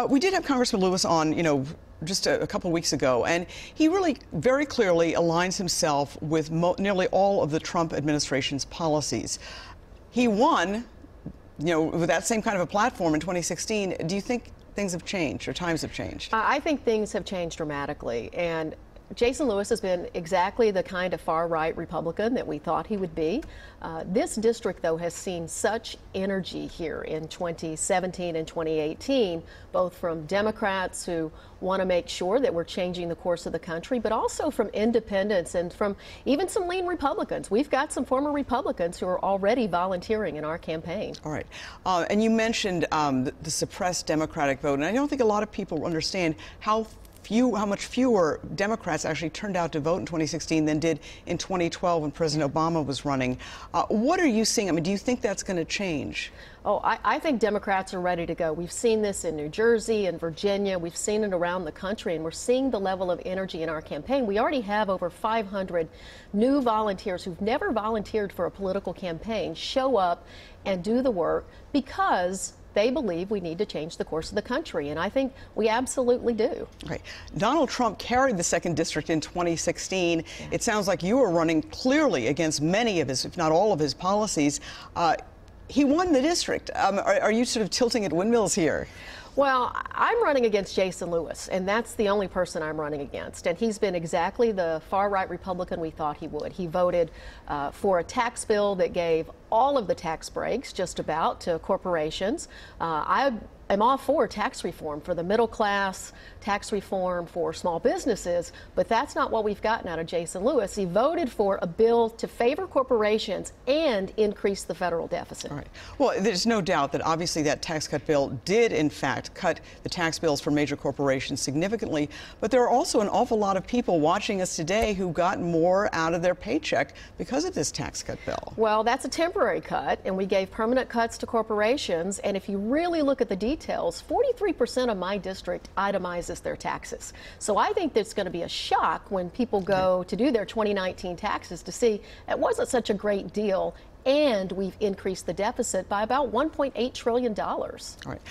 We did have Congressman Lewis on, just a couple of weeks ago, and he really very clearly aligns himself with nearly all of the Trump administration's policies. He won, with that same kind of a platform in 2016. Do you think things have changed or times have changed? I think things have changed dramatically, and Jason Lewis has been exactly the kind of far-right Republican that we thought he would be. This district, though, has seen such energy here in 2017 and 2018, both from Democrats who want to make sure that we're changing the course of the country, but also from independents and from even some lean Republicans. We've got some former Republicans who are already volunteering in our campaign. All right. And you mentioned the suppressed Democratic vote, and I don't think a lot of people understand how much fewer Democrats actually turned out to vote in 2016 than did in 2012 when President Obama was running. What are you seeing? I mean, do you think that's going to change? Oh, I think Democrats are ready to go. We've seen this in New Jersey and Virginia. We've seen it around the country, and we're seeing the level of energy in our campaign. We already have over 500 new volunteers who've never volunteered for a political campaign show up and do the work because they believe we need to change the course of the country, and I think we absolutely do. Right. Donald Trump carried the 2nd District in 2016. Yeah. It sounds like you were running clearly against many of his, if not all of his policies. He won the district. Are you sort of tilting at windmills here? Well, I'm running against Jason Lewis, and that's the only person I'm running against. And he's been exactly the far-right Republican we thought he would. He voted for a tax bill that gave all of the tax breaks, just about, to corporations. I'm all for tax reform for the middle class, tax reform for small businesses, but that's not what we've gotten out of Jason Lewis. He voted for a bill to favor corporations and increase the federal deficit. All right. Well, there's no doubt that obviously that tax cut bill did, in fact, cut the tax bills for major corporations significantly, but there are also an awful lot of people watching us today who got more out of their paycheck because of this tax cut bill. Well, that's a temporary cut, and we gave permanent cuts to corporations, and if you really look at the details, 43% of my district itemizes their taxes. So I think there's going to be a shock when people go to do their 2019 taxes to see it wasn't such a great deal, and we've increased the deficit by about $1.8 trillion. All right.